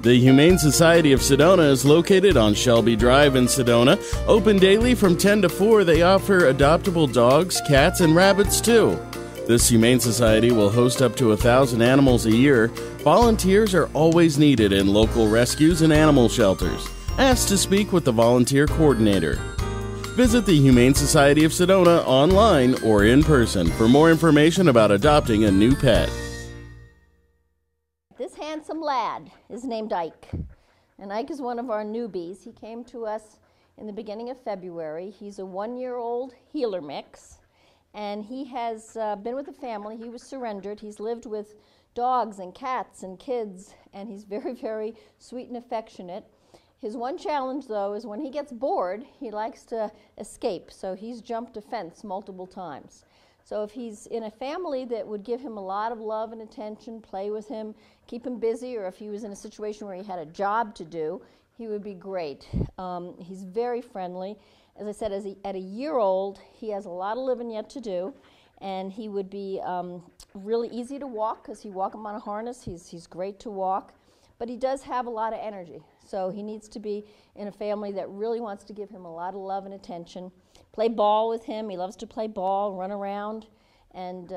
The Humane Society of Sedona is located on Shelby Drive in Sedona. Open daily from 10 to 4, they offer adoptable dogs, cats, and rabbits too. This Humane Society will host up to 1,000 animals a year. Volunteers are always needed in local rescues and animal shelters. Ask to speak with the volunteer coordinator. Visit the Humane Society of Sedona online or in person for more information about adopting a new pet. This handsome lad is named Ike, and Ike is one of our newbies. He came to us in the beginning of February. He's a 1-year-old heeler mix, and he has been with the family. He was surrendered. He's lived with dogs and cats and kids, and he's very, very sweet and affectionate. His one challenge, though, is when he gets bored, he likes to escape, so he's jumped a fence multiple times. So if he's in a family that would give him a lot of love and attention, play with him, keep him busy, or if he was in a situation where he had a job to do, he would be great. He's very friendly. As I said, at a year old, he has a lot of living yet to do, and he would be really easy to walk because he walk him on a harness. He's great to walk, but he does have a lot of energy. So he needs to be in a family that really wants to give him a lot of love and attention. Play ball with him. He loves to play ball, run around, and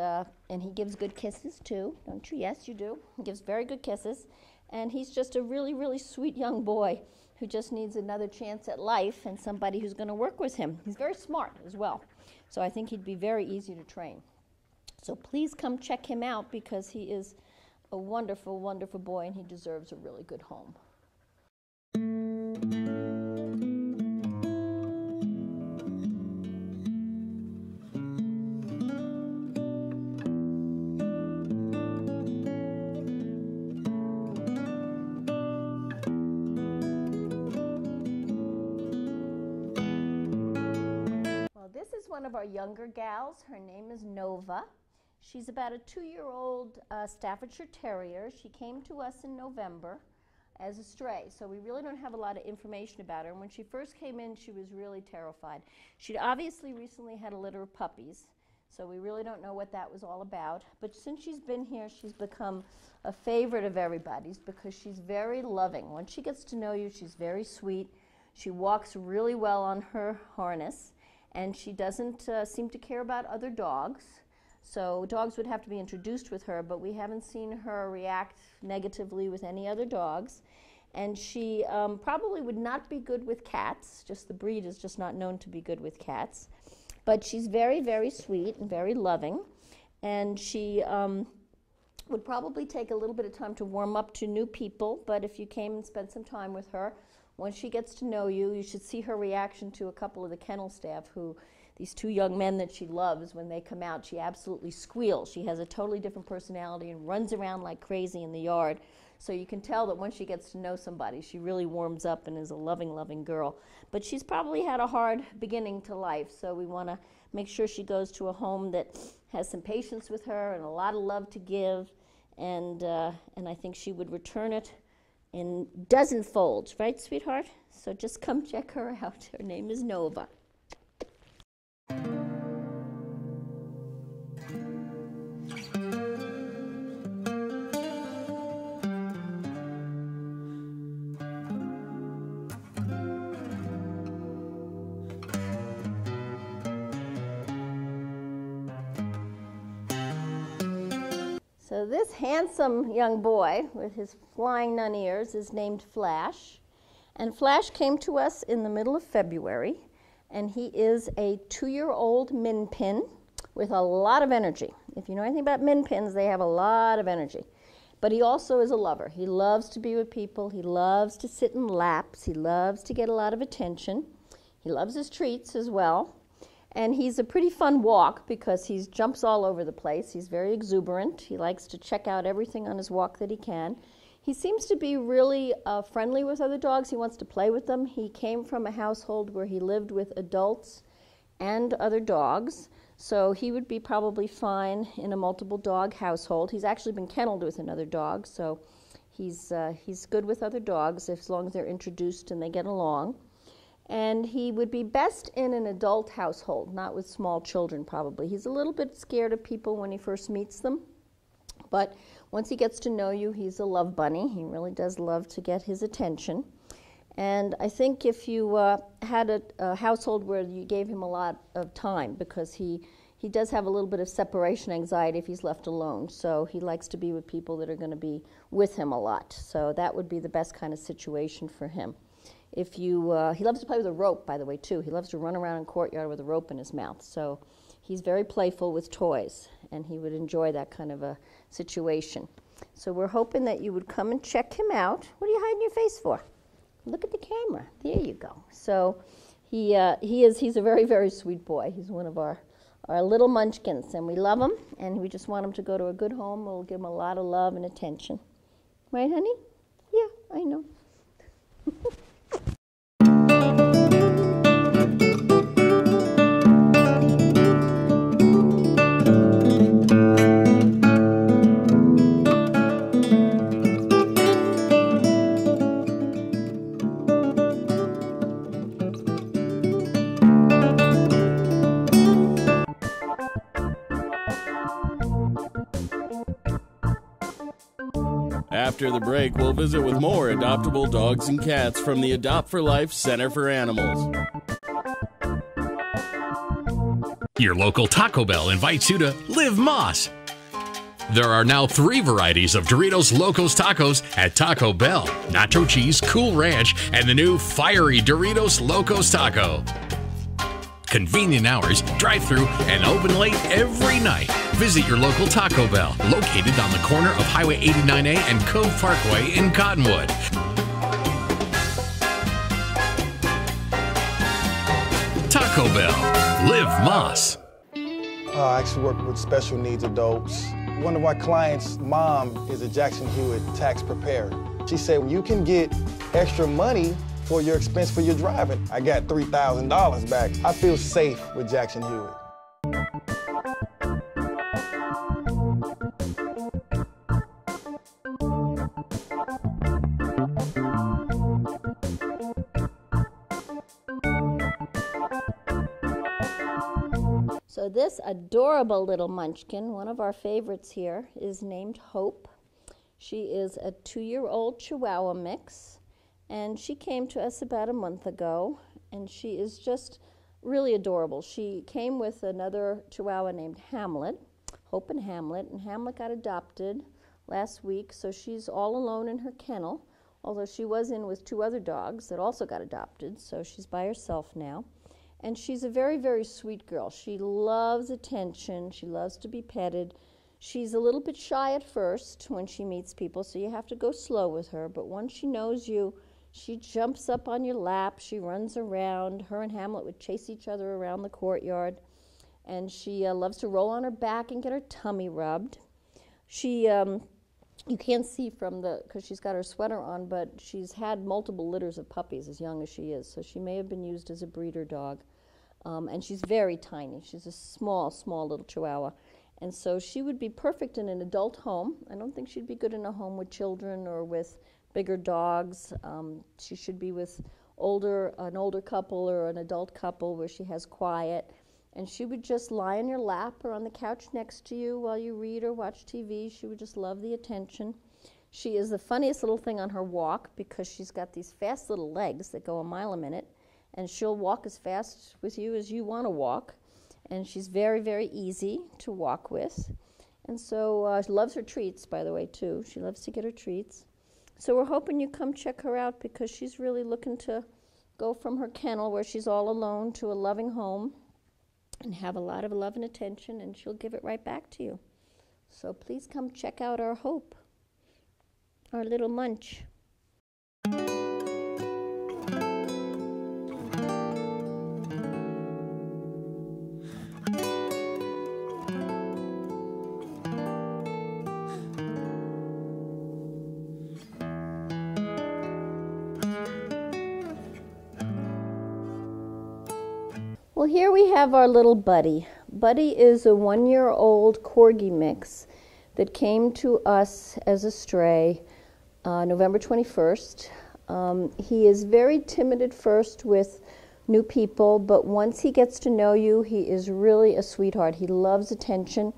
he gives good kisses too, don't you? Yes, you do. He gives very good kisses, and he's just a really, really sweet young boy who just needs another chance at life and somebody who's going to work with him. He's very smart as well, so I think he'd be very easy to train. So please come check him out because he is a wonderful, wonderful boy, and he deserves a really good home. This is one of our younger gals. Her name is Nova. She's about a 2-year-old Staffordshire Terrier. She came to us in November as a stray, so we really don't have a lot of information about her. And when she first came in, she was really terrified. She'd obviously recently had a litter of puppies, so we really don't know what that was all about. But since she's been here, she's become a favorite of everybody's because she's very loving. Once she gets to know you, she's very sweet. She walks really well on her harness, and she doesn't seem to care about other dogs. So dogs would have to be introduced with her, but we haven't seen her react negatively with any other dogs. And she probably would not be good with cats, just the breed is just not known to be good with cats. But she's very, very sweet and very loving. And she would probably take a little bit of time to warm up to new people, but if you came and spent some time with her, once she gets to know you, you should see her reaction to a couple of the kennel staff who, these 2 young men that she loves, when they come out, she absolutely squeals. She has a totally different personality and runs around like crazy in the yard. So you can tell that once she gets to know somebody, she really warms up and is a loving, loving girl. But she's probably had a hard beginning to life, so we want to make sure she goes to a home that has some patience with her and a lot of love to give, and I think she would return it in dozen folds, right, sweetheart? So just come check her out. Her name is Nova. So this handsome young boy with his flying nun ears is named Flash. And Flash came to us in the middle of February, and he is a 2-year-old min pin with a lot of energy. If you know anything about min pins, they have a lot of energy. But he also is a lover. He loves to be with people. He loves to sit in laps. He loves to get a lot of attention. He loves his treats as well. And he's a pretty fun walk because he jumps all over the place. He's very exuberant. He likes to check out everything on his walk that he can. He seems to be really friendly with other dogs. He wants to play with them. He came from a household where he lived with adults and other dogs, so he would be probably fine in a multiple dog household. He's actually been kenneled with another dog, so he's good with other dogs as long as they're introduced and they get along. And he would be best in an adult household, not with small children probably. He's a little bit scared of people when he first meets them, but once he gets to know you, he's a love bunny. He really does love to get his attention. And I think if you had a household where you gave him a lot of time, because he does have a little bit of separation anxiety if he's left alone, so he likes to be with people that are going to be with him a lot. So that would be the best kind of situation for him. If you, he loves to play with a rope, by the way, too. He loves to run around in the courtyard with a rope in his mouth. So he's very playful with toys, and he would enjoy that kind of a situation. So we're hoping that you would come and check him out. What are you hiding your face for? Look at the camera. There you go. So he's a very, very sweet boy. He's one of our little munchkins, and we love him, and we just want him to go to a good home. We'll give him a lot of love and attention. Right, honey? Yeah, I know. After the break, we'll visit with more adoptable dogs and cats from the Adopt for Life Center for Animals. Your local Taco Bell invites you to Live Más. There are now 3 varieties of Doritos Locos Tacos at Taco Bell: Nacho Cheese, Cool Ranch, and the new Fiery Doritos Locos Taco. Convenient hours, drive-through, and open late every night. Visit your local Taco Bell, located on the corner of Highway 89A and Cove Parkway in Cottonwood. Taco Bell. Live Más. I actually work with special needs adults. One of my clients' mom is a Jackson Hewitt tax preparer. She said, you can get extra money for your expense for your driving. I got $3,000 back. I feel safe with Jackson Hewitt. So this adorable little munchkin, one of our favorites here, is named Hope. She is a 2-year-old Chihuahua mix, and she came to us about a month ago, and she is just really adorable. She came with another Chihuahua named Hamlet, Hope and Hamlet got adopted last week, so she's all alone in her kennel, although she was in with 2 other dogs that also got adopted, so she's by herself now. And she's a very, very sweet girl. She loves attention. She loves to be petted. She's a little bit shy at first when she meets people, so you have to go slow with her. But once she knows you, she jumps up on your lap. She runs around. Her and Hamlet would chase each other around the courtyard. And she loves to roll on her back and get her tummy rubbed. She, you can't see because she's got her sweater on, but she's had multiple litters of puppies as young as she is, so she may have been used as a breeder dog. And she's very tiny. She's a small, small little Chihuahua. And so she would be perfect in an adult home. I don't think she'd be good in a home with children or with bigger dogs. She should be with an older couple or an adult couple where she has quiet. And she would just lie on your lap or on the couch next to you while you read or watch TV. She would just love the attention. She is the funniest little thing on her walk because she's got these fast little legs that go a mile a minute, and she'll walk as fast with you as you want to walk. And she's very, very easy to walk with. And so she loves her treats, by the way, too. She loves to get her treats. So we're hoping you come check her out because she's really looking to go from her kennel where she's all alone to a loving home and have a lot of love and attention, and she'll give it right back to you. So please come check out our Hope, our little munch. Well, here we have our little Buddy. Buddy is a 1-year-old Corgi mix that came to us as a stray November 21st. He is very timid at first with new people, but once he gets to know you, he is really a sweetheart. He loves attention.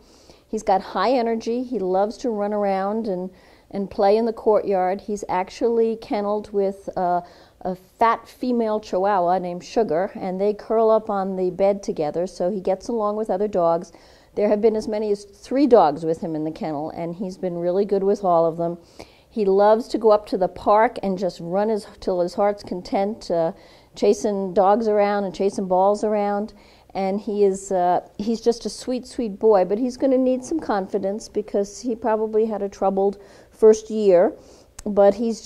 He's got high energy. He loves to run around and play in the courtyard. He's actually kenneled with a fat female Chihuahua named Sugar, and they curl up on the bed together, so he gets along with other dogs. There have been as many as 3 dogs with him in the kennel, and he's been really good with all of them. He loves to go up to the park and just run till his heart's content, chasing dogs around and chasing balls around. And he's just a sweet, sweet boy, but he's going to need some confidence because he probably had a troubled first year. But he's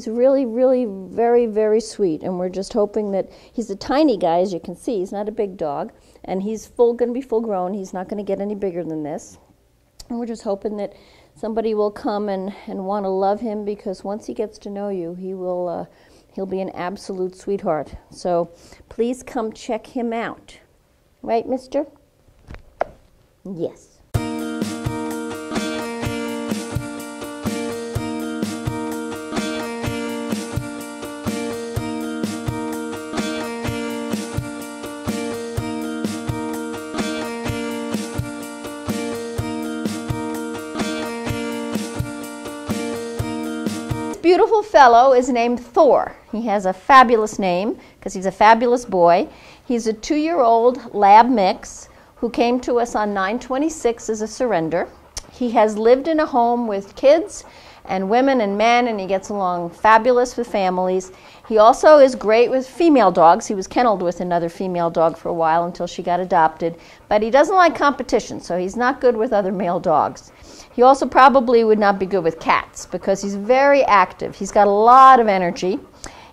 really, really very, very sweet, and we're just hoping that he's a tiny guy, as you can see. He's not a big dog, and he's going to be full grown. He's not going to get any bigger than this. And we're just hoping that somebody will come and want to love him, because once he gets to know you, he'll be an absolute sweetheart. So please come check him out. Right, mister? Yes. Beautiful fellow is named Thor. He has a fabulous name because he's a fabulous boy. He's a 2-year-old lab mix who came to us on 9/26 as a surrender. He has lived in a home with kids and women and men, and he gets along fabulous with families. He also is great with female dogs. He was kenneled with another female dog for a while until she got adopted, but he doesn't like competition, so he's not good with other male dogs. He also probably would not be good with cats because he's very active. He's got a lot of energy.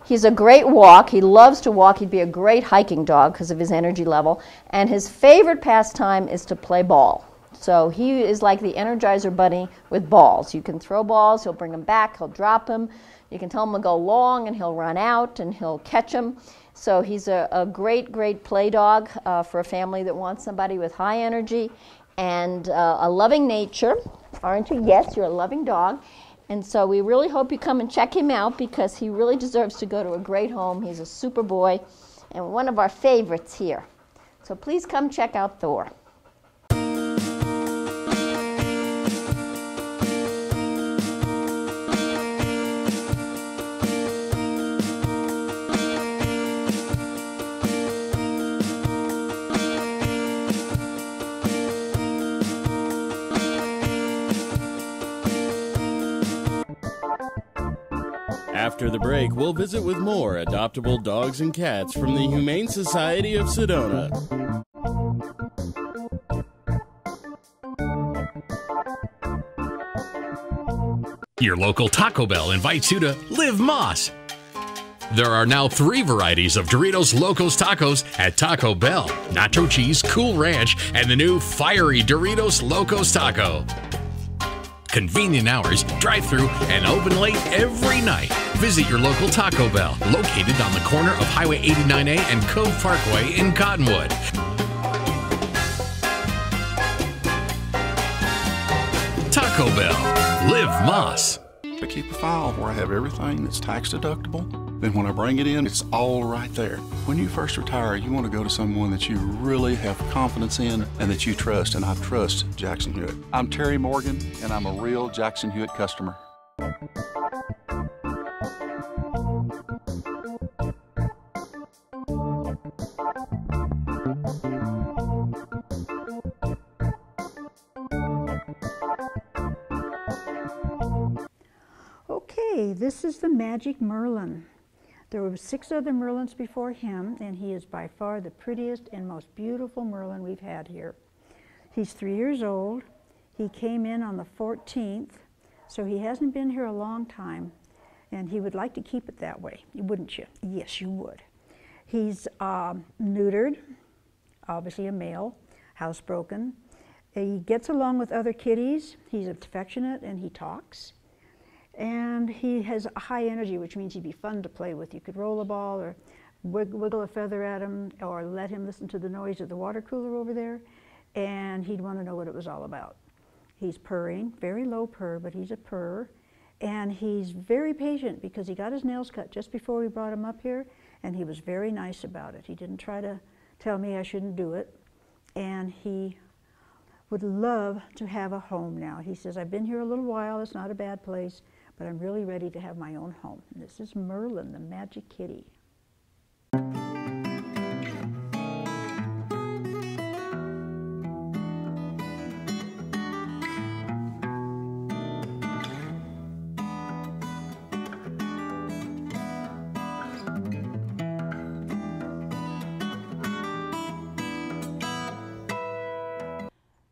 He's a great walk. He loves to walk. He'd be a great hiking dog because of his energy level. And his favorite pastime is to play ball. So he is like the Energizer Bunny with balls. You can throw balls, he'll bring them back, he'll drop them. You can tell him to go long and he'll run out and he'll catch them. So he's a great, great play dog for a family that wants somebody with high energy and a loving nature. Aren't you? Yes, you're a loving dog. And so we really hope you come and check him out because he really deserves to go to a great home. He's a super boy and one of our favorites here. So please come check out Thor. After the break, we'll visit with more adoptable dogs and cats from the Humane Society of Sedona. Your local Taco Bell invites you to Live Moss. There are now 3 varieties of Doritos Locos Tacos at Taco Bell: Nacho Cheese, Cool Ranch, and the new Fiery Doritos Locos Taco. Convenient hours, drive-through, and open late every night. Visit your local Taco Bell, located on the corner of Highway 89A and Cove Parkway in Cottonwood. Taco Bell. Live Moss. I keep a file where I have everything that's tax deductible. Then when I bring it in, it's all right there. When you first retire, you want to go to someone that you really have confidence in and that you trust, and I trust Jackson Hewitt. I'm Terry Morgan, and I'm a real Jackson Hewitt customer. Okay, this is the Magic Merlin. There were 6 other Merlins before him, and he is by far the prettiest and most beautiful Merlin we've had here. He's 3 years old. He came in on the 14th, so he hasn't been here a long time, and he would like to keep it that way, wouldn't you? Yes, you would. He's neutered, obviously a male, housebroken. He gets along with other kitties. He's affectionate and he talks. And he has a high energy, which means he'd be fun to play with. You could roll a ball or wiggle a feather at him or let him listen to the noise of the water cooler over there, and he'd want to know what it was all about. He's purring, very low purr, but he's a purr. And he's very patient because he got his nails cut just before we brought him up here, and he was very nice about it. He didn't try to tell me I shouldn't do it. And he would love to have a home now. He says, I've been here a little while, it's not a bad place, but I'm really ready to have my own home. And this is Merlin, the magic kitty.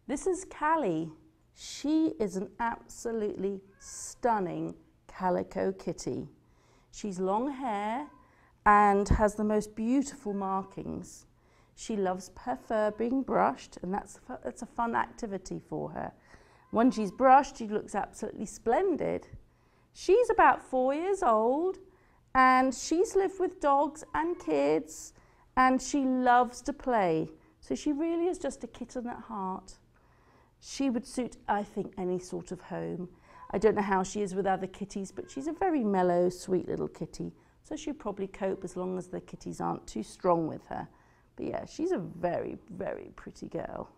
This is Callie. She is an absolutely stunning calico kitty. She's long hair and has the most beautiful markings. She loves her fur being brushed, and that's a fun activity for her. When she's brushed, she looks absolutely splendid. She's about 4 years old, and she's lived with dogs and kids, and she loves to play. So she really is just a kitten at heart. She would suit, I think, any sort of home. I don't know how she is with other kitties, but she's a very mellow, sweet little kitty. So she'll probably cope as long as the kitties aren't too strong with her. But yeah, she's a very, very pretty girl.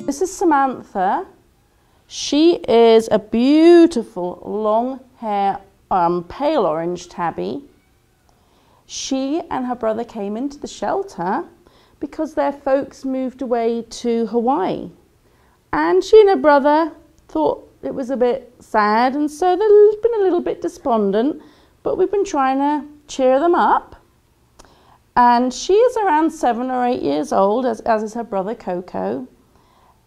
This is Samantha. She is a beautiful long hair pale orange tabby. She and her brother came into the shelter because their folks moved away to Hawaii. And she and her brother thought it was a bit sad, and so they've been a little bit despondent, but we've been trying to cheer them up. And she is around 7 or 8 years old, as is her brother Coco.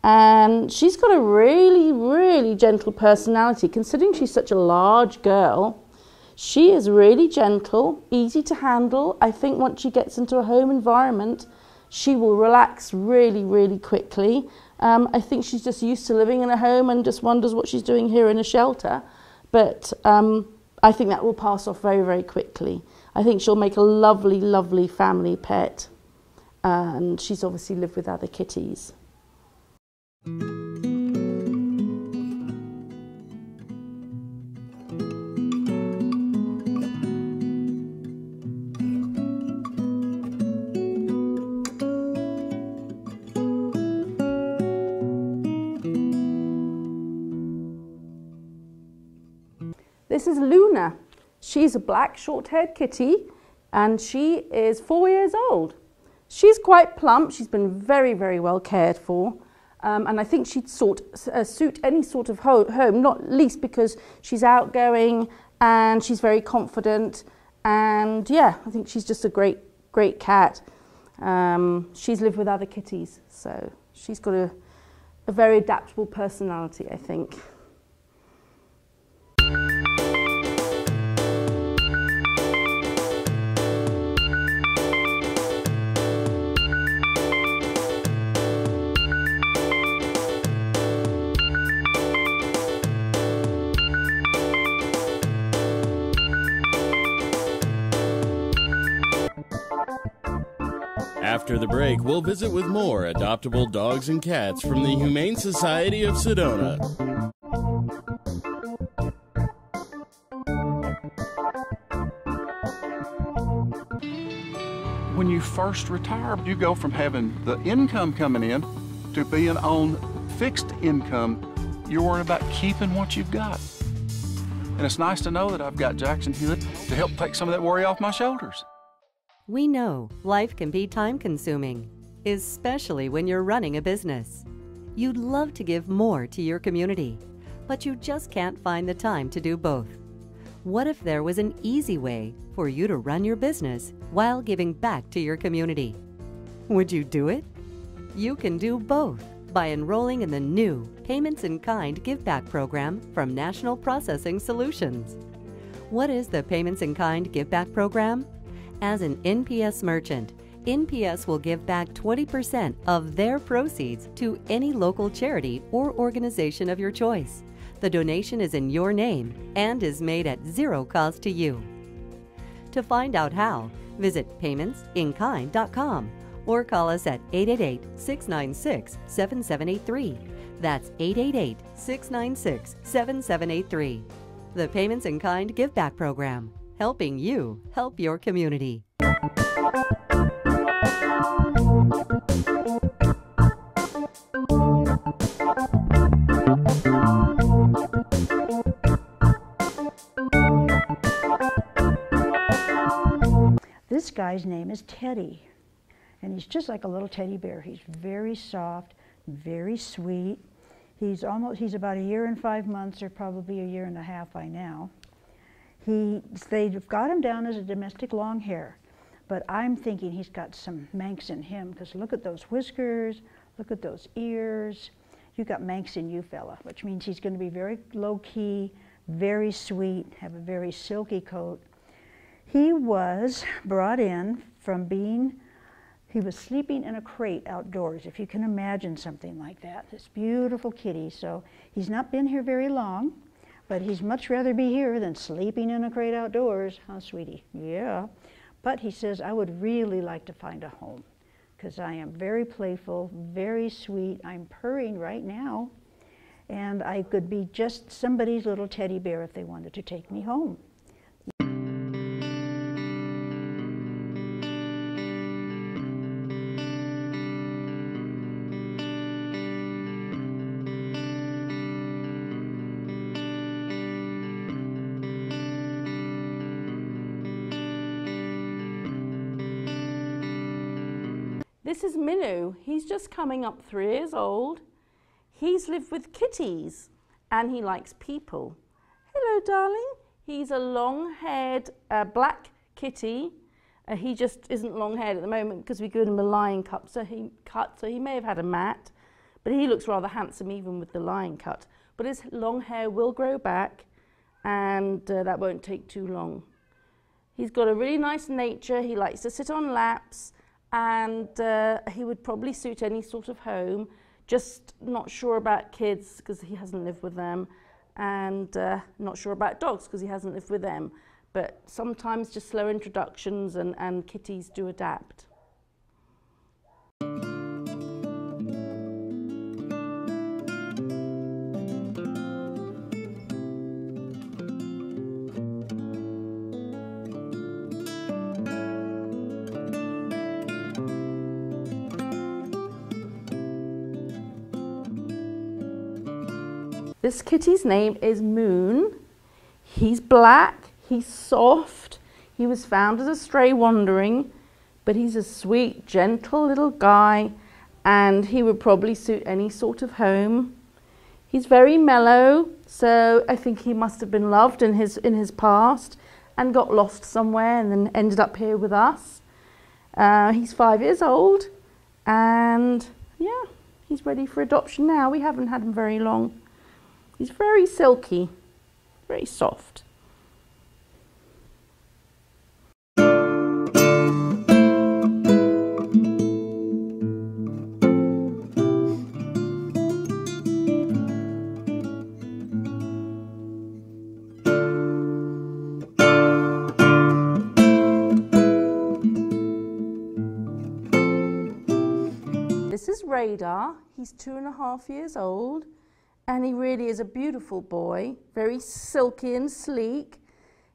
And she's got a really, really gentle personality. Considering she's such a large girl, she is really gentle, easy to handle. I think once she gets into a home environment, she will relax really, really quickly. I think she's just used to living in a home and just wonders what she's doing here in a shelter. But I think that will pass off very, very quickly. I think she'll make a lovely, lovely family pet. And she's obviously lived with other kitties. This is Luna. She's a black short-haired kitty, and she is 4 years old. She's quite plump. She's been very, very well cared for. And I think she'd suit any sort of home, not least because she's outgoing and she's very confident. And yeah, I think she's just a great, great cat. She's lived with other kitties, so she's got a very adaptable personality, I think. After the break, we'll visit with more adoptable dogs and cats from the Humane Society of Sedona. When you first retire, you go from having the income coming in to being on fixed income. You're worried about keeping what you've got. And it's nice to know that I've got Jackson Hewitt to help take some of that worry off my shoulders. We know life can be time-consuming, especially when you're running a business. You'd love to give more to your community, but you just can't find the time to do both. What if there was an easy way for you to run your business while giving back to your community? Would you do it? You can do both by enrolling in the new Payments in Kind Give Back program from National Processing Solutions. What is the Payments in Kind Give Back program? As an NPS merchant, NPS will give back 20% of their proceeds to any local charity or organization of your choice. The donation is in your name and is made at zero cost to you. To find out how, visit paymentsinkind.com or call us at 888-696-7783. That's 888-696-7783. The Payments in Kind Give Back program, helping you help your community. This guy's name is Teddy, and he's just like a little teddy bear. He's very soft, very sweet. He's about 1 year and 5 months, or probably 1.5 years by now. They've got him down as a domestic long hair, but I'm thinking he's got some Manx in him, because look at those whiskers, look at those ears. You got Manx in you, fella, which means he's going to be very low-key, very sweet, have a very silky coat. He was brought in from he was sleeping in a crate outdoors, if you can imagine something like that. This beautiful kitty. So he's not been here very long, but he's much rather be here than sleeping in a crate outdoors. Huh, sweetie? Yeah. But he says, I would really like to find a home, because I am very playful, very sweet. I'm purring right now, and I could be just somebody's little teddy bear if they wanted to take me home. This is Minu. He's just coming up 3 years old. He's lived with kitties and he likes people. Hello, darling. He's a long-haired black kitty. He just isn't long-haired at the moment because we gave him a lion cut, so he may have had a mat, but he looks rather handsome even with the lion cut. But his long hair will grow back, and that won't take too long. He's got a really nice nature. He likes to sit on laps, and he would probably suit any sort of home. Just not sure about kids because he hasn't lived with them, and not sure about dogs because he hasn't lived with them. But sometimes just slow introductions and kitties do adapt. This kitty's name is Moon. He's black, he's soft, he was found as a stray wandering, but he's a sweet, gentle little guy, and he would probably suit any sort of home. He's very mellow, so I think he must have been loved in his past and got lost somewhere and then ended up here with us. He's 5 years old, and yeah, he's ready for adoption now. We haven't had him very long. He's very silky, very soft. This is Radar. He's 2.5 years old. And he really is a beautiful boy, very silky and sleek.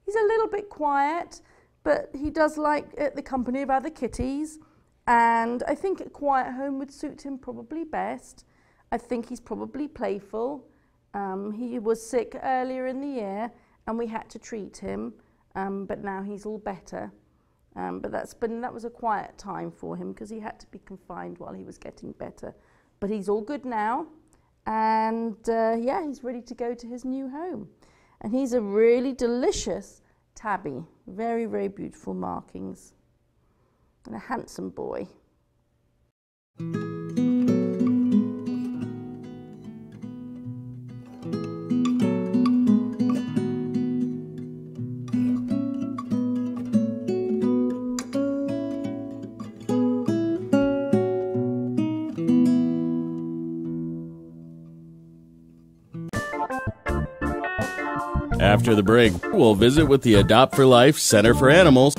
He's a little bit quiet, but he does like the company of other kitties. And I think a quiet home would suit him probably best. I think he's probably playful. He was sick earlier in the year and we had to treat him, but now he's all better. But that was a quiet time for him because he had to be confined while he was getting better. But he's all good now. And yeah, he's ready to go to his new home. And he's a really delicious tabby. Very, very beautiful markings. And a handsome boy. After the break, we'll visit with the Adopt for Life Center for Animals.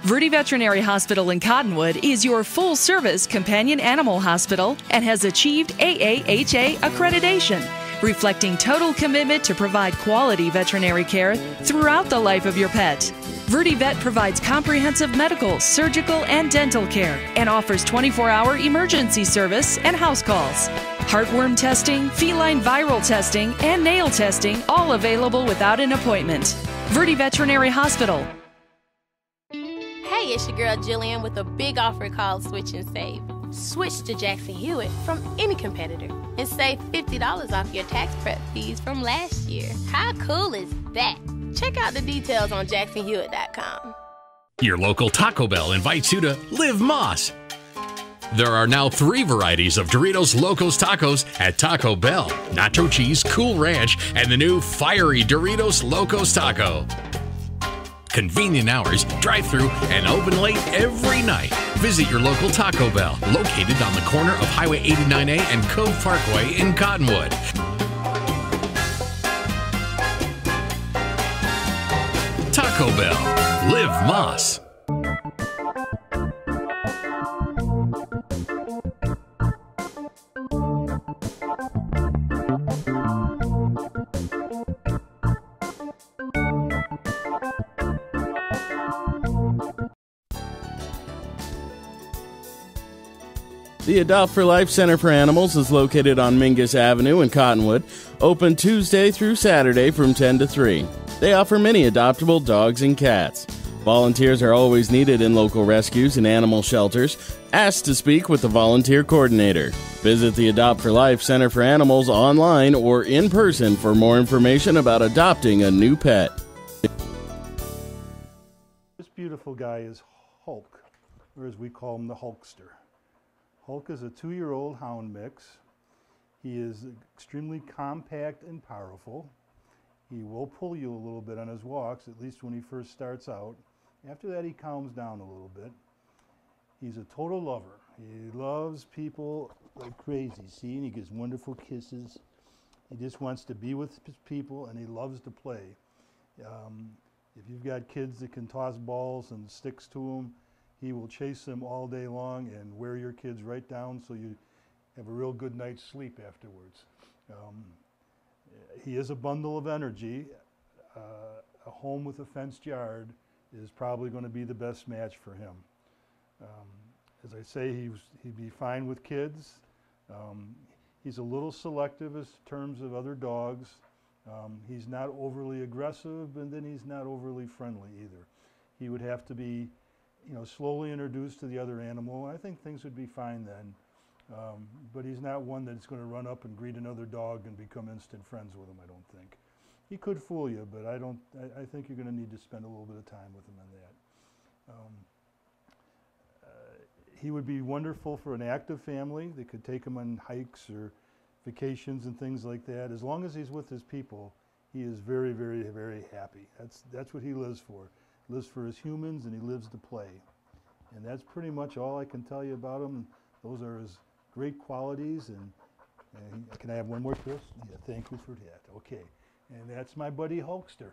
Verde Veterinary Hospital in Cottonwood is your full-service companion animal hospital and has achieved AAHA accreditation, reflecting total commitment to provide quality veterinary care throughout the life of your pet. Verde Vet provides comprehensive medical, surgical, and dental care and offers 24-hour emergency service and house calls. Heartworm testing, feline viral testing, and nail testing, all available without an appointment. Verde Veterinary Hospital. Hey, it's your girl Jillian with a big offer called Switch and Save. Switch to Jackson Hewitt from any competitor and save $50 off your tax prep fees from last year. How cool is that? Check out the details on jacksonhewitt.com. Your local Taco Bell invites you to Live Moss. There are now 3 varieties of Doritos Locos Tacos at Taco Bell: Nacho Cheese, Cool Ranch, and the new Fiery Doritos Locos Taco. Convenient hours, drive-through, and open late every night. Visit your local Taco Bell, located on the corner of Highway 89A and Cove Parkway in Cottonwood. Taco Bell. Live Moss. The Adopt for Life Center for Animals is located on Mingus Avenue in Cottonwood, open Tuesday through Saturday from 10 to 3. They offer many adoptable dogs and cats. Volunteers are always needed in local rescues and animal shelters. Ask to speak with the volunteer coordinator. Visit the Adopt for Life Center for Animals online or in person for more information about adopting a new pet. This beautiful guy is Hulk, or as we call him, the Hulkster. Hulk is a 2-year-old hound mix. He is extremely compact and powerful. He will pull you a little bit on his walks, at least when he first starts out. After that, he calms down a little bit. He's a total lover. He loves people like crazy, see, and he gives wonderful kisses. He just wants to be with his people, and he loves to play. If you've got kids that can toss balls and sticks to them, he will chase them all day long and wear your kids right down so you have a real good night's sleep afterwards. He is a bundle of energy. A home with a fenced yard is probably going to be the best match for him. As I say, he'd be fine with kids. He's a little selective in terms of other dogs. He's not overly aggressive, and then he's not overly friendly either. He would have to be, slowly introduced to the other animal. I think things would be fine then. But he's not one that's going to run up and greet another dog and become instant friends with him, I don't think. He could fool you, but I think you're going to need to spend a little bit of time with him on that. He would be wonderful for an active family that could take him on hikes or vacations and things like that. As long as he's with his people, he is very, very, very happy. That's what he lives for. He lives for his humans, and he lives to play. And that's pretty much all I can tell you about him. Those are his great qualities. And can I have one more, Chris? Yeah, thank you for that. Okay. And that's my buddy Hulkster.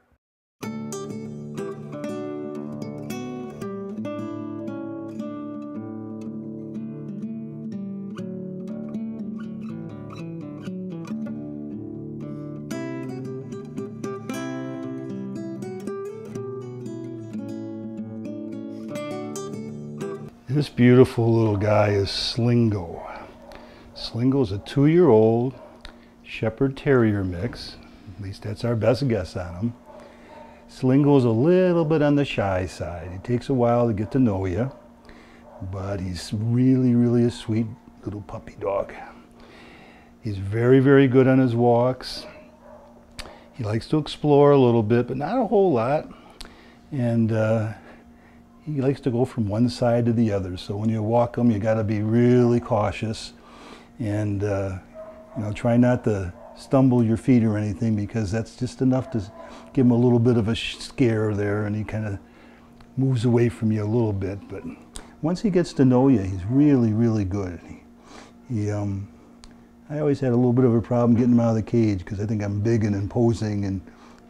This beautiful little guy is Slingo. Slingo is a 2-year-old Shepherd Terrier mix. At least that's our best guess on him. Slingo's a little bit on the shy side. It takes a while to get to know you, but he's really, really a sweet little puppy dog. He's very, very good on his walks. He likes to explore a little bit, but not a whole lot. And he likes to go from one side to the other. So when you walk him, you got to be really cautious, and try not to stumble your feet or anything, because that's just enough to give him a little bit of a scare there, and he kind of moves away from you a little bit. But once he gets to know you, he's really, really good. I always had a little bit of a problem getting him out of the cage because I think I'm big and imposing, and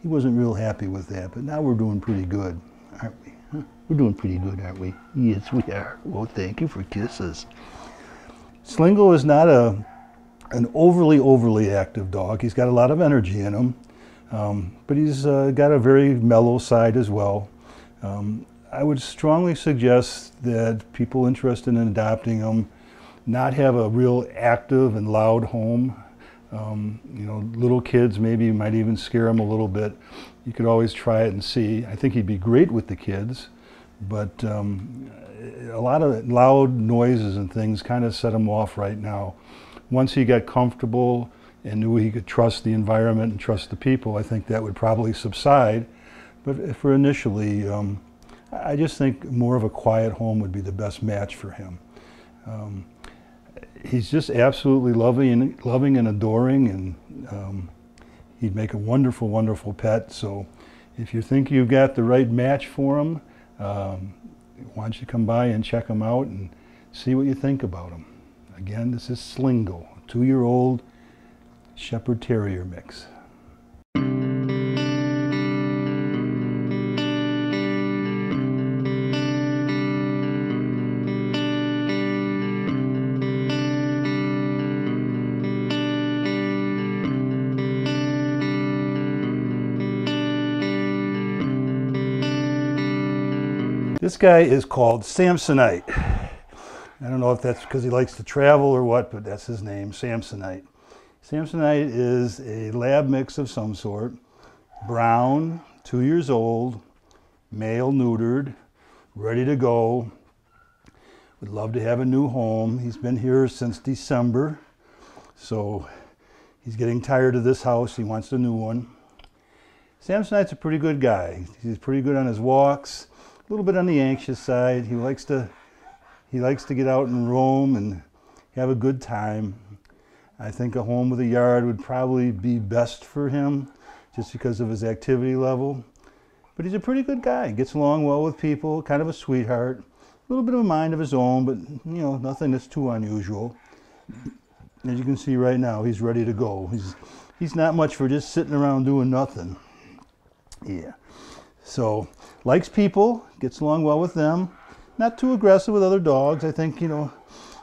he wasn't real happy with that. But now we're doing pretty good, aren't we? Huh? We're doing pretty good, aren't we? Yes, we are. Well, thank you for kisses. Slingo is not an overly active dog. He's got a lot of energy in him, but he's got a very mellow side as well. I would strongly suggest that people interested in adopting him not have a real active and loud home. You know, little kids maybe might even scare him a little bit. You could always try it and see. I think he'd be great with the kids, but a lot of loud noises and things kind of set him off right now. Once he got comfortable and knew he could trust the environment and trust the people, I think that would probably subside. But for initially, I just think more of a quiet home would be the best match for him. He's just absolutely loving and adoring, and he'd make a wonderful, wonderful pet. So if you think you've got the right match for him, why don't you come by and check him out and see what you think about him. Again, this is Slingo, a 2-year-old Shepherd Terrier mix. This guy is called Samsonite. I don't know if that's because he likes to travel or what, but that's his name, Samsonite. Samsonite is a lab mix of some sort. Brown, 2 years old, male neutered, ready to go. Would love to have a new home. He's been here since December, so he's getting tired of this house. He wants a new one. Samsonite's a pretty good guy. He's pretty good on his walks. A little bit on the anxious side. He likes to get out and roam and have a good time. I think a home with a yard would probably be best for him just because of his activity level. But he's a pretty good guy. Gets along well with people, kind of a sweetheart. A little bit of a mind of his own, but you know, nothing that's too unusual. As you can see right now, he's ready to go. He's not much for just sitting around doing nothing. Yeah. So, likes people, gets along well with them. Not too aggressive with other dogs. I think, you know,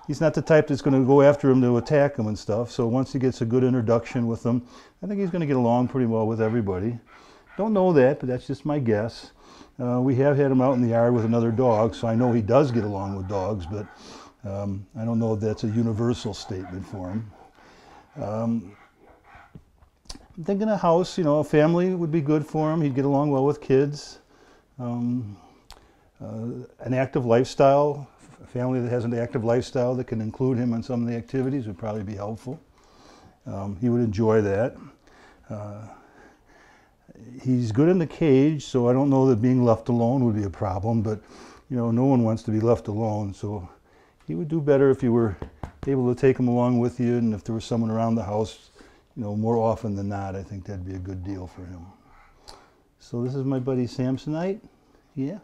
he's not the type that's going to go after him to attack him and stuff. So once he gets a good introduction with them, I think he's going to get along pretty well with everybody. Don't know that, but that's just my guess. We have had him out in the yard with another dog, so I know he does get along with dogs, but I don't know if that's a universal statement for him. I'm thinking a house, you know, a family would be good for him. He'd get along well with kids. An active lifestyle, a family that has an active lifestyle that can include him in some of the activities would probably be helpful. He would enjoy that. He's good in the cage, so I don't know that being left alone would be a problem, but you know, no one wants to be left alone, so he would do better if you were able to take him along with you, and if there was someone around the house, you know, more often than not, I think that'd be a good deal for him. So this is my buddy Samsonite. Yeah.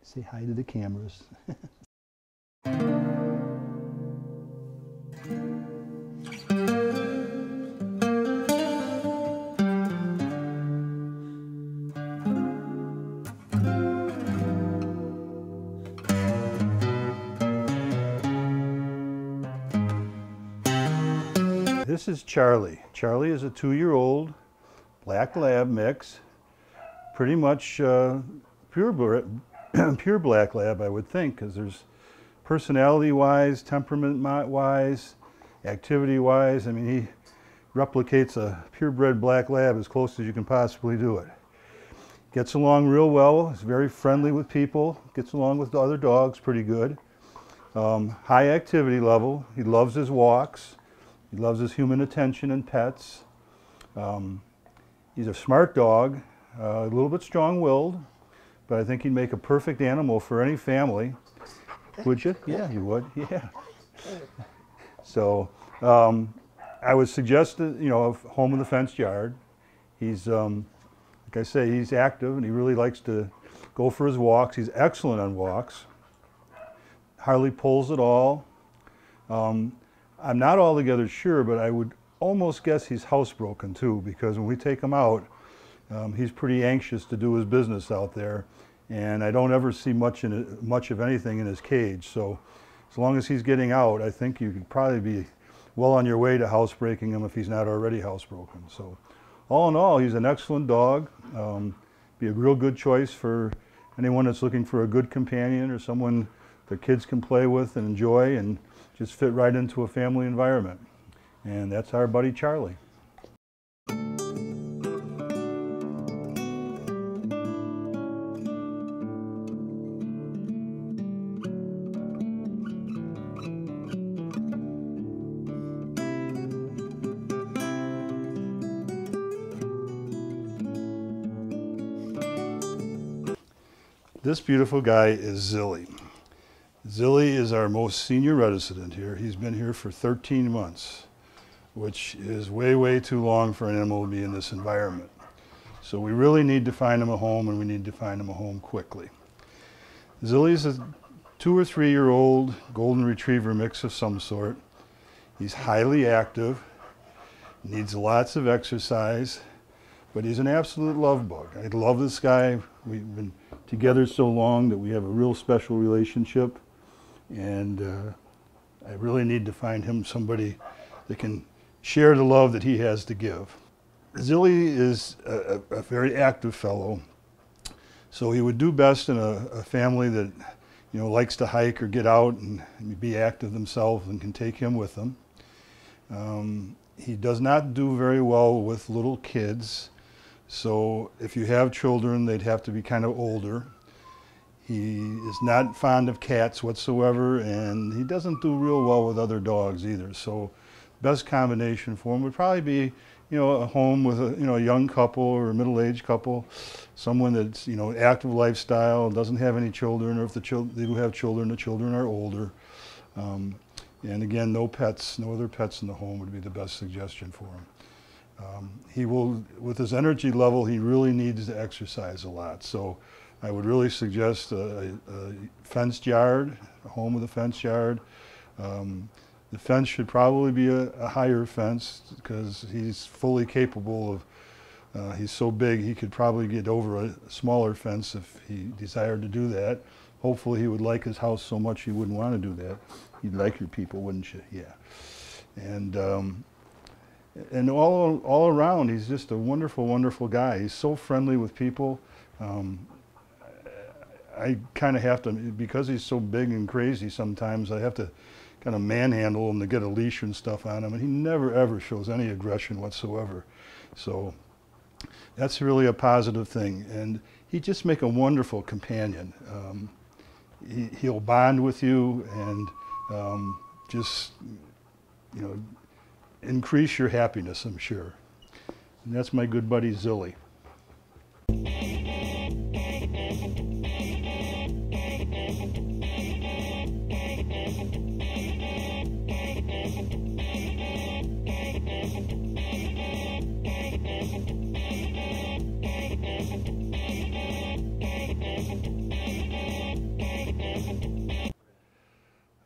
Say hi to the cameras. This is Charlie. Charlie is a 2-year-old black lab mix, pretty much pure black lab, I would think, because there's personality-wise, temperament-wise, activity-wise. I mean, he replicates a purebred black lab as close as you can possibly do it. Gets along real well. He's very friendly with people. Gets along with the other dogs pretty good. High activity level. He loves his walks. He loves his human attention and pets. He's a smart dog, a little bit strong-willed, but I think he'd make a perfect animal for any family. Would you? Yeah, you would. Yeah. So I would suggest that, you know, a home with a fenced yard. He's, like I say, he's active and he really likes to go for his walks. He's excellent on walks. hardly pulls at all. I'm not altogether sure, but I would almost guess he's housebroken too, because when we take him out, he's pretty anxious to do his business out there, and I don't ever see much of anything in his cage. So as long as he's getting out, I think you could probably be well on your way to housebreaking him if he's not already housebroken. So all in all, he's an excellent dog. Be a real good choice for anyone that's looking for a good companion or someone their kids can play with and enjoy and just fit right into a family environment. And that's our buddy Charlie. This beautiful guy is Zilly. Zilly is our most senior resident here. He's been here for 13 months, which is way, way too long for an animal to be in this environment. So we really need to find him a home, and we need to find him a home quickly. Zilly's a 2 or 3 year old golden retriever mix of some sort. He's highly active, needs lots of exercise, but he's an absolute love bug. I love this guy. We've been together so long that we have a real special relationship, and I really need to find him somebody that can share the love that he has to give. Zilly is a very active fellow, so he would do best in a family that, you know, likes to hike or get out and be active themselves and can take him with them. He does not do very well with little kids. So if you have children, they'd have to be kind of older. He is not fond of cats whatsoever, and he doesn't do real well with other dogs either. So best combination for him would probably be, you know, a home with a young couple or a middle-aged couple, someone that's, you know, active lifestyle, doesn't have any children, or if they do have children, the children are older. And again, no pets, no other pets in the home would be the best suggestion for him. He will, with his energy level, he really needs to exercise a lot. So I would really suggest a fenced yard, a home with a fenced yard. The fence should probably be a higher fence because he's fully capable of, he's so big he could probably get over a smaller fence if he desired to do that. Hopefully he would like his house so much he wouldn't want to do that. You'd like your people, wouldn't you? Yeah. And all around, he's just a wonderful, wonderful guy. He's so friendly with people. I kind of have to, because he's so big and crazy sometimes, I have to kind of manhandle him to get a leash and stuff on him, and he never ever shows any aggression whatsoever. So that's really a positive thing. And he'd just make a wonderful companion. He'll bond with you and just, you know, increase your happiness, I'm sure. And that's my good buddy Zilly.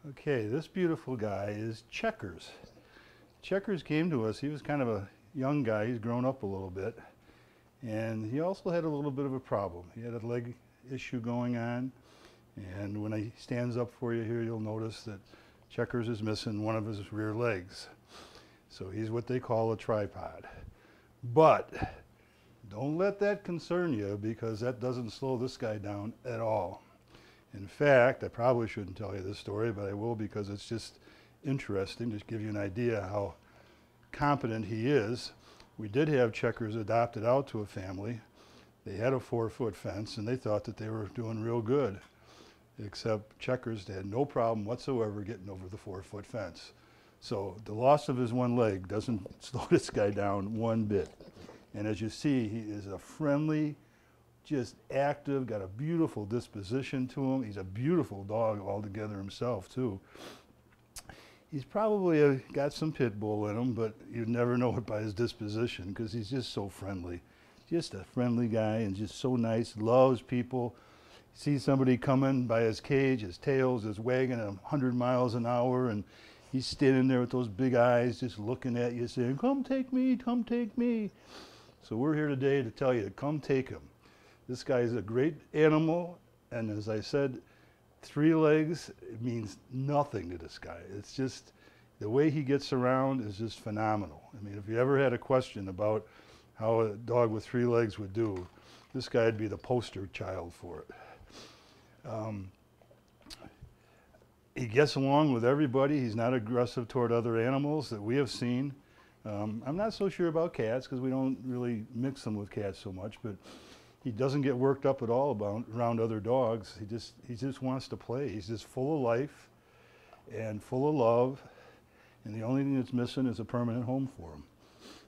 Okay, this beautiful guy is Checkers. Checkers came to us. He was kind of a young guy. He's grown up a little bit. And he also had a little bit of a problem. He had a leg issue going on. And when he stands up for you here, you'll notice that Checkers is missing one of his rear legs. So he's what they call a tripod. But don't let that concern you, because that doesn't slow this guy down at all. In fact, I probably shouldn't tell you this story, but I will because it's just interesting, just give you an idea how competent he is. We did have Checkers adopted out to a family. They had a 4-foot fence, and they thought that they were doing real good, except Checkers had no problem whatsoever getting over the 4-foot fence. So the loss of his one leg doesn't slow this guy down one bit. And as you see, he is a friendly, just active, got a beautiful disposition to him. He's a beautiful dog altogether himself, too. He's probably got some pit bull in him, but you'd never know it by his disposition because he's just so friendly. Just a friendly guy and just so nice, loves people. sees somebody coming by his cage, his tail's just wagging at 100 miles an hour, and he's standing there with those big eyes just looking at you saying, come take me, come take me. So we're here today to tell you to come take him. This guy is a great animal, and as I said, 3 legs, it means nothing to this guy. It's just, the way he gets around is just phenomenal. I mean, if you ever had a question about how a dog with 3 legs would do, this guy would be the poster child for it. He gets along with everybody. He's not aggressive toward other animals that we have seen. I'm not so sure about cats because we don't really mix them with cats so much, but he doesn't get worked up at all around other dogs. He just wants to play. He's just full of life and full of love, and the only thing that's missing is a permanent home for him.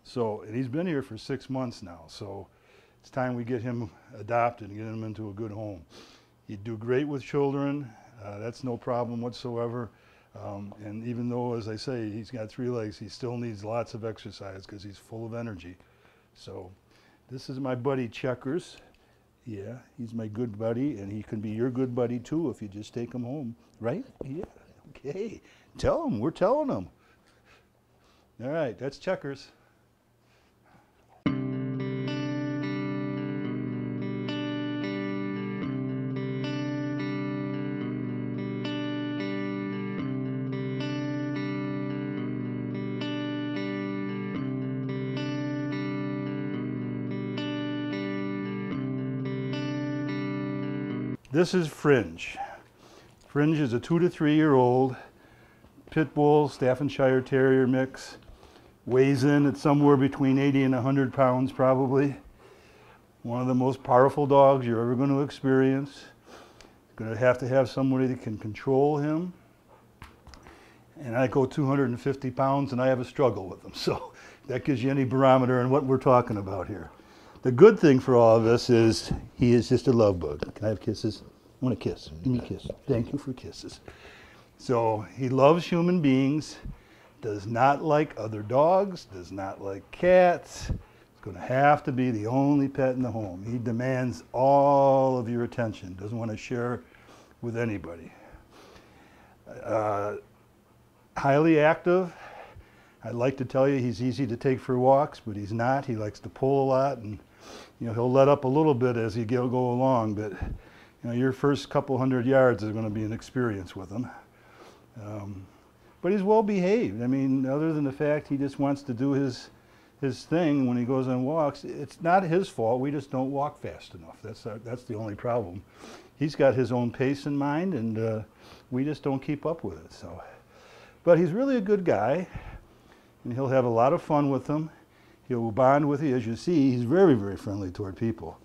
So, and he's been here for 6 months now, so it's time we get him adopted and get him into a good home. He'd do great with children. That's no problem whatsoever. And even though, as I say, he's got 3 legs, he still needs lots of exercise because he's full of energy. So this is my buddy Checkers. Yeah, he's my good buddy, and he can be your good buddy too if you just take him home, right? Yeah, okay. Tell him, we're telling him. All right, that's Checkers. This is Fringe. Fringe is a 2 to 3 year old pit bull Staffordshire Terrier mix. Weighs in at somewhere between 80 and 100 pounds probably. One of the most powerful dogs you're ever going to experience. Going to have somebody that can control him. And I go 250 pounds and I have a struggle with him. So that gives you any barometer on what we're talking about here. The good thing for all of this is he is just a love bug. Can I have kisses? I want a kiss. Give me a kiss. Thank you for kisses. So he loves human beings, does not like other dogs, does not like cats. It's going to have to be the only pet in the home. He demands all of your attention, doesn't want to share with anybody. Highly active. I'd like to tell you he's easy to take for walks, but he's not. He likes to pull a lot, and he'll let up a little bit as you go along, but your first couple 100 yards is going to be an experience with him. But he's well behaved. I mean, other than the fact he just wants to do his thing when he goes on walks, it's not his fault. We just don't walk fast enough. That's the only problem. He's got his own pace in mind, and we just don't keep up with it. So, but he's really a good guy, and he'll have a lot of fun with them. He'll bond with you. As you see, he's very, very friendly toward people.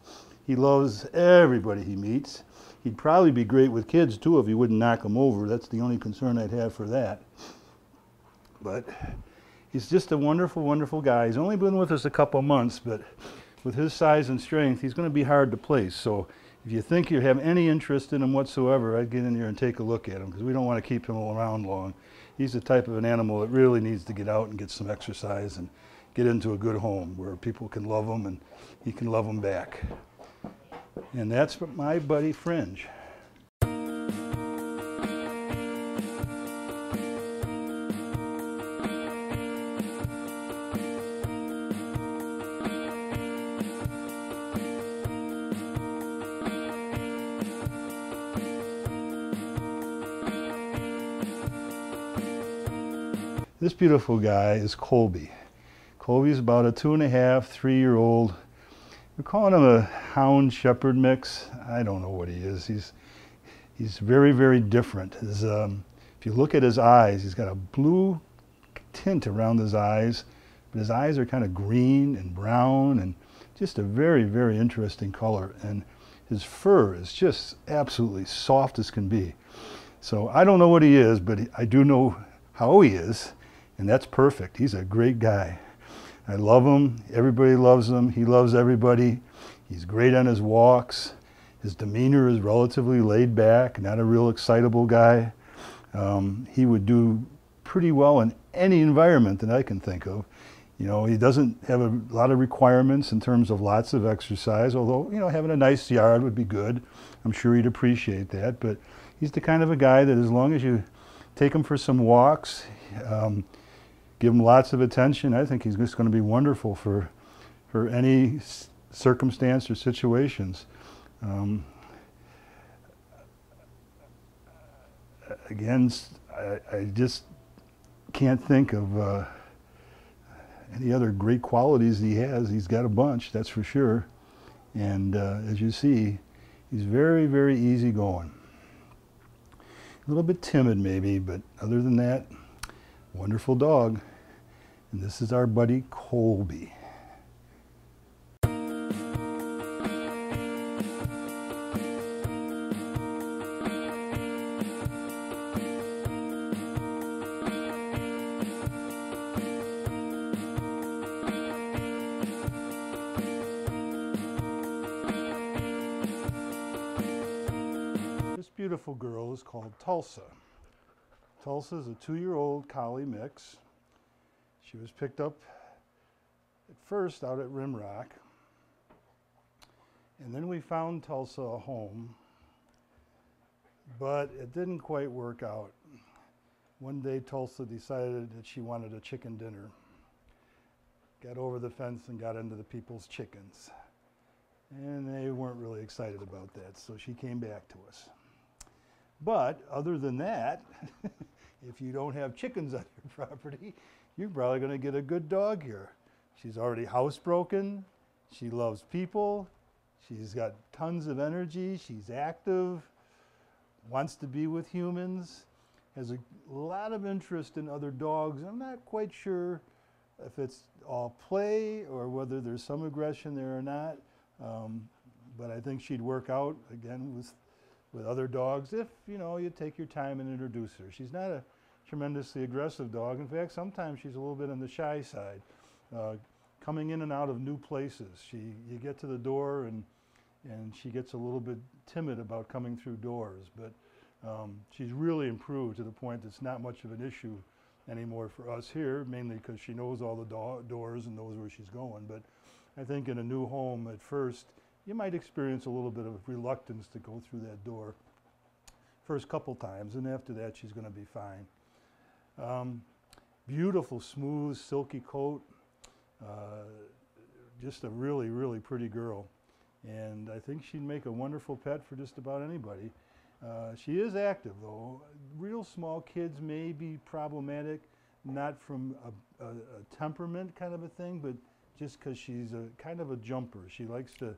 He loves everybody he meets. He'd probably be great with kids too if he wouldn't knock them over. That's the only concern I'd have for that. But he's just a wonderful, wonderful guy. He's only been with us a couple months, but with his size and strength, he's going to be hard to place. So if you think you have any interest in him whatsoever, I'd get in there and take a look at him because we don't want to keep him around long. He's the type of an animal that really needs to get out and get some exercise and get into a good home where people can love him and he can love them back. And that's my buddy Fringe. This beautiful guy is Colby. Colby's about a 2.5, 3-year-old. We're calling him a hound shepherd mix. I don't know what he is. He's very, very different. If you look at his eyes, he's got a blue tint around his eyes, but his eyes are kind of green and brown and just a very, very interesting color. And his fur is just absolutely soft as can be. So I don't know what he is, but I do know how he is, and that's perfect. He's a great guy. I love him. Everybody loves him. He loves everybody. He's great on his walks. His demeanor is relatively laid back, not a real excitable guy. He would do pretty well in any environment that I can think of. You know, he doesn't have a lot of requirements in terms of lots of exercise, although, you know, having a nice yard would be good. I'm sure he'd appreciate that, but he's the kind of a guy that as long as you take him for some walks, give him lots of attention, I think he's just going to be wonderful for any circumstance or situations. Again, I just can't think of any other great qualities he has. He's got a bunch, that's for sure. And as you see, he's very, very easygoing. A little bit timid maybe, but other than that, wonderful dog. And this is our buddy Colby. Beautiful girl is called Tulsa. Tulsa is a 2-year-old collie mix. She was picked up at first out at Rimrock, and then we found Tulsa a home, but it didn't quite work out. One day Tulsa decided that she wanted a chicken dinner, got over the fence and got into the people's chickens, and they weren't really excited about that, so she came back to us. But other than that, if you don't have chickens on your property, you're probably going to get a good dog here. She's already housebroken. She loves people. She's got tons of energy. She's active, wants to be with humans, has a lot of interest in other dogs. I'm not quite sure if it's all play or whether there's some aggression there or not. But I think she'd work out, again, with other dogs if, you know, you take your time and introduce her. She's not a tremendously aggressive dog. In fact, sometimes she's a little bit on the shy side. Coming in and out of new places. You get to the door and she gets a little bit timid about coming through doors, but she's really improved to the point that it's not much of an issue anymore for us here, mainly because she knows all the doors and knows where she's going. But I think in a new home at first, you might experience a little bit of reluctance to go through that door first couple times, and after that she's going to be fine. Beautiful, smooth, silky coat. Just a really, really pretty girl. And I think she'd make a wonderful pet for just about anybody. She is active though. Real small kids may be problematic, not from a temperament kind of a thing, but just because she's a kind of a jumper. She likes to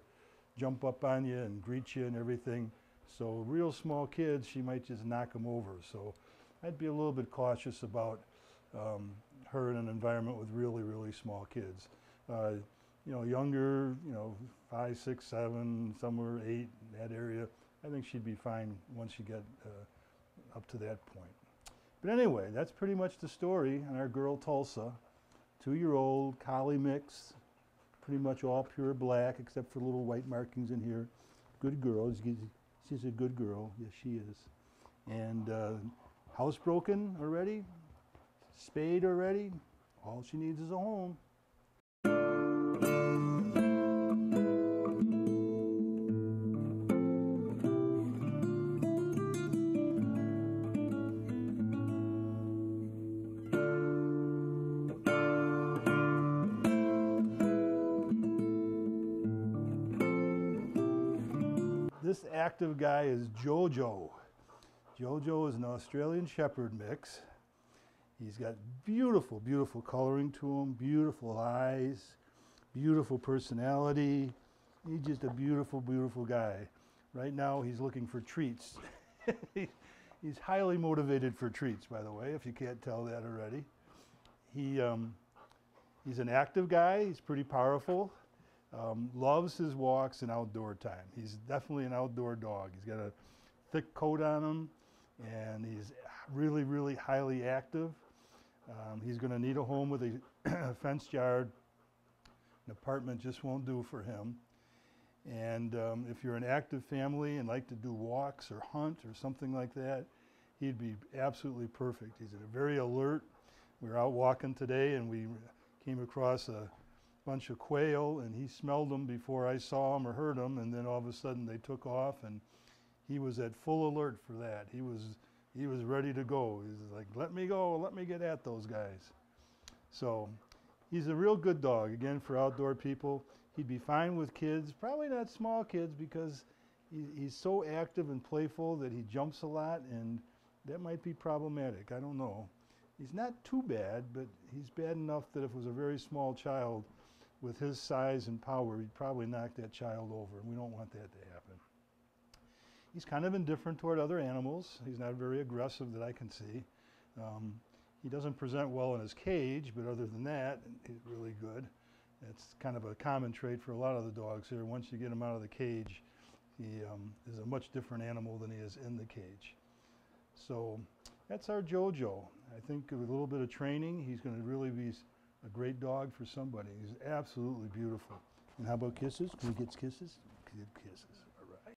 jump up on you and greet you and everything. So real small kids, she might just knock them over. So I'd be a little bit cautious about her in an environment with really, really small kids. You know, younger, you know, 5, 6, 7, somewhere 8, in that area, I think she'd be fine once you get up to that point. But anyway, that's pretty much the story on our girl Tulsa. 2-year-old collie mix. Pretty much all pure black, except for little white markings in here. Good girl. She's a good girl. Yes, she is. And housebroken already, spayed already. All she needs is a home. This active guy is Jojo. Jojo is an Australian Shepherd mix. He's got beautiful, beautiful coloring to him, beautiful eyes, beautiful personality. He's just a beautiful, beautiful guy. Right now he's looking for treats. He's highly motivated for treats, by the way, if you can't tell that already. He's an active guy. He's pretty powerful. Loves his walks and outdoor time. He's definitely an outdoor dog. He's got a thick coat on him, and he's really, really highly active. He's going to need a home with a fenced yard. An apartment just won't do for him. And if you're an active family and like to do walks or hunt or something like that, he'd be absolutely perfect. He's very alert. We were out walking today and we came across a bunch of quail, and he smelled them before I saw them or heard them, and then all of a sudden they took off, and he was at full alert for that. He was ready to go. He was like, let me go, let me get at those guys. So he's a real good dog, again, for outdoor people. He'd be fine with kids, probably not small kids, because he's so active and playful that he jumps a lot, and that might be problematic. I don't know. He's not too bad, but he's bad enough that if it was a very small child with his size and power, he'd probably knock that child over, and we don't want that to happen. He's kind of indifferent toward other animals. He's not very aggressive that I can see. He doesn't present well in his cage, but other than that, he's really good. It's kind of a common trait for a lot of the dogs here. Once you get him out of the cage, he is a much different animal than he is in the cage. So that's our JoJo. I think with a little bit of training, he's going to really be a great dog for somebody. He's absolutely beautiful. And how about kisses? Can we get kisses? Good kisses. All right.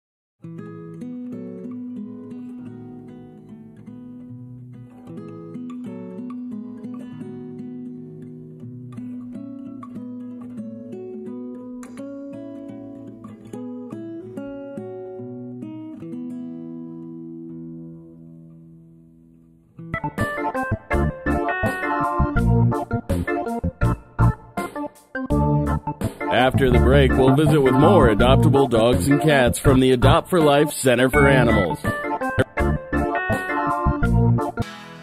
After the break, we'll visit with more adoptable dogs and cats from the Adopt for Life Center for Animals.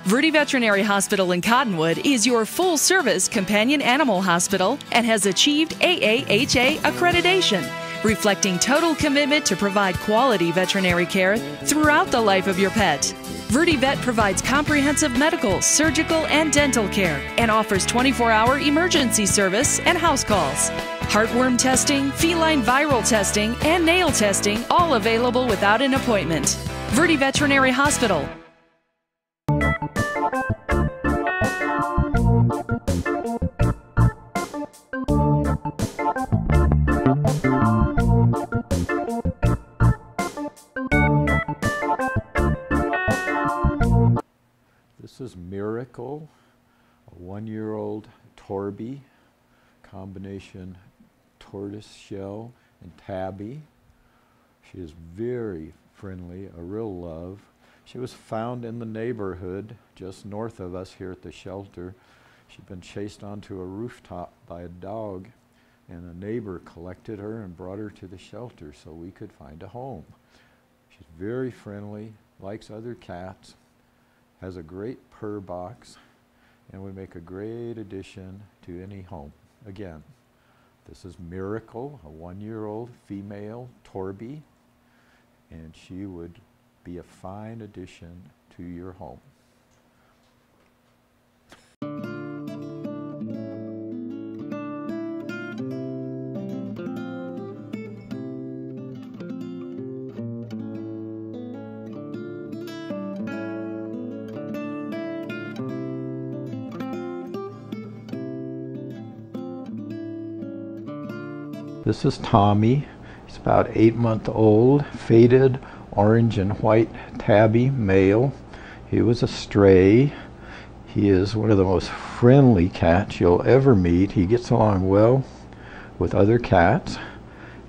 Verde Veterinary Hospital in Cottonwood is your full-service companion animal hospital and has achieved AAHA accreditation, reflecting total commitment to provide quality veterinary care throughout the life of your pet. Verde Vet provides comprehensive medical, surgical, and dental care and offers 24-hour emergency service and house calls. Heartworm testing, feline viral testing, and nail testing, all available without an appointment. Verde Veterinary Hospital. This is Miracle, a 1-year-old Torby, combination tortoise shell and tabby. She is very friendly, a real love. She was found in the neighborhood just north of us here at the shelter. She'd been chased onto a rooftop by a dog, and a neighbor collected her and brought her to the shelter so we could find a home. She's very friendly, likes other cats, has a great purr box, and would make a great addition to any home. Again, this is Miracle, a 1-year-old female Torby, and she would be a fine addition to your home. This is Tommy. He's about 8-month-old, faded orange and white tabby male. He was a stray. He is one of the most friendly cats you'll ever meet. He gets along well with other cats,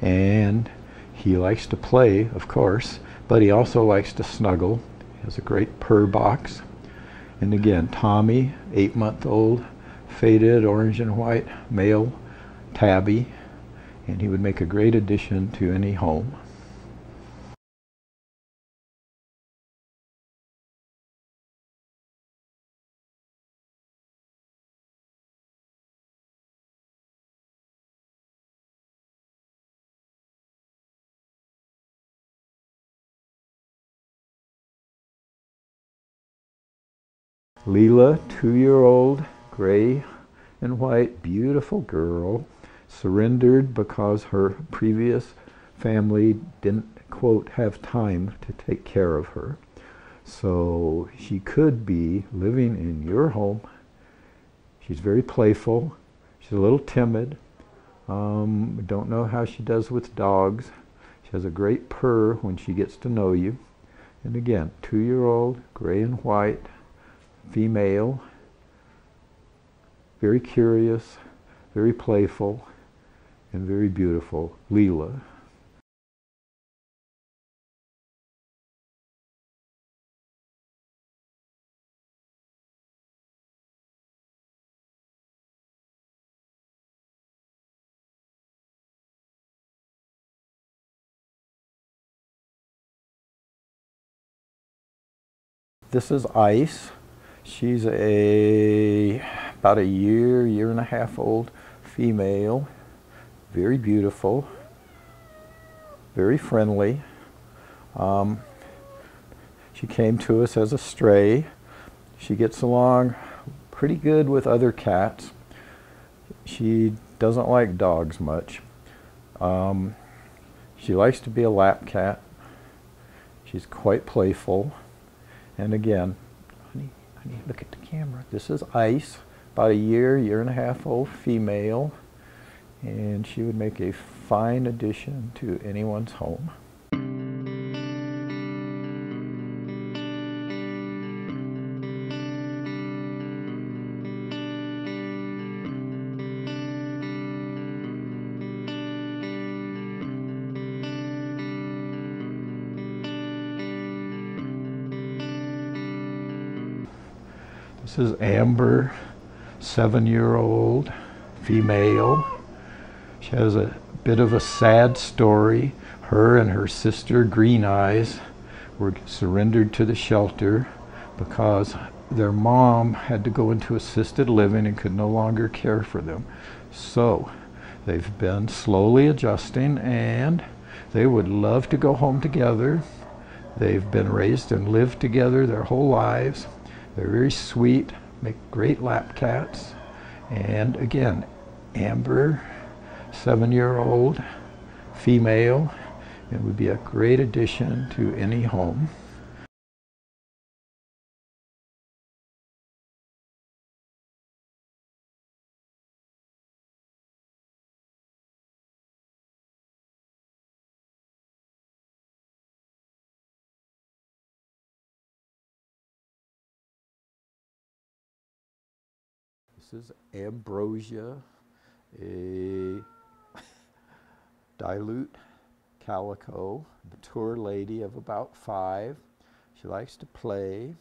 and he likes to play, of course, but he also likes to snuggle. He has a great purr box. And again, Tommy, 8-month-old, faded orange and white male tabby, and he would make a great addition to any home. Leela, 2-year-old, gray and white, beautiful girl, surrendered because her previous family didn't, quote, have time to take care of her. So she could be living in your home. She's very playful. She's a little timid. Don't know how she does with dogs. She has a great purr when she gets to know you. And again, 2-year-old, gray and white, female, very curious, very playful and very beautiful, Leela. This is Ice. She's about a year and a half old female, very beautiful, very friendly. She came to us as a stray. She gets along pretty good with other cats. She doesn't like dogs much. She likes to be a lap cat. She's quite playful. And again, honey, look at the camera. This is Ice, about a year and a half old female, and she would make a fine addition to anyone's home. This is Amber, 7-year-old female. She has a bit of a sad story. Her and her sister, Green Eyes, were surrendered to the shelter because their mom had to go into assisted living and could no longer care for them. So they've been slowly adjusting, and they would love to go home together. They've been raised and lived together their whole lives. They're very sweet, make great lap cats. And again, Amber, 7-year-old female, it would be a great addition to any home. This is Ambrosia, a dilute calico, mature lady of about 5. She likes to play.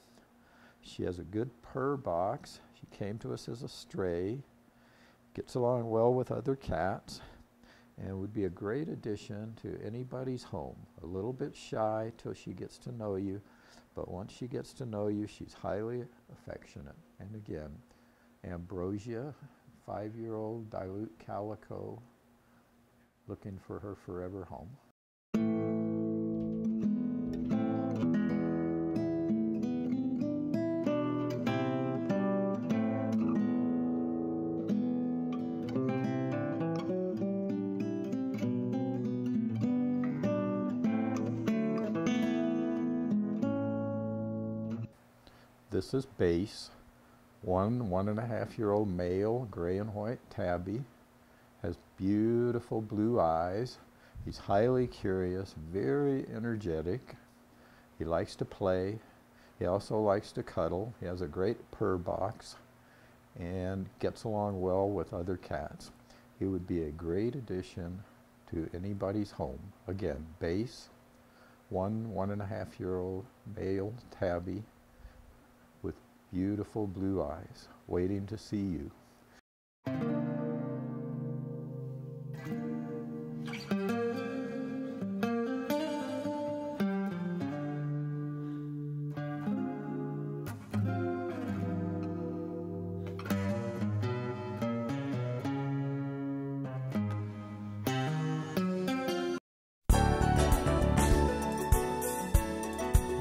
She has a good purr box. She came to us as a stray, gets along well with other cats, and would be a great addition to anybody's home. A little bit shy till she gets to know you, but once she gets to know you, she's highly affectionate. And again, Ambrosia, 5-year-old dilute calico, looking for her forever home. This is Base. 1.5-year-old male, gray and white tabby, has beautiful blue eyes. He's highly curious, very energetic. He likes to play. He also likes to cuddle. He has a great purr box and gets along well with other cats. He would be a great addition to anybody's home. Again, Base, 1.5-year-old male tabby, beautiful blue eyes, waiting to see you.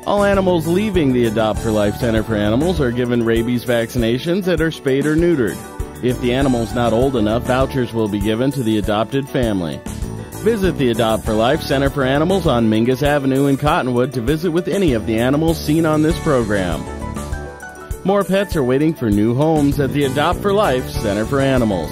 All animals leaving the Adopt for Life Center for Animals are given rabies vaccinations and are spayed or neutered. If the animal's not old enough, vouchers will be given to the adopted family. Visit the Adopt for Life Center for Animals on Mingus Avenue in Cottonwood to visit with any of the animals seen on this program. More pets are waiting for new homes at the Adopt for Life Center for Animals.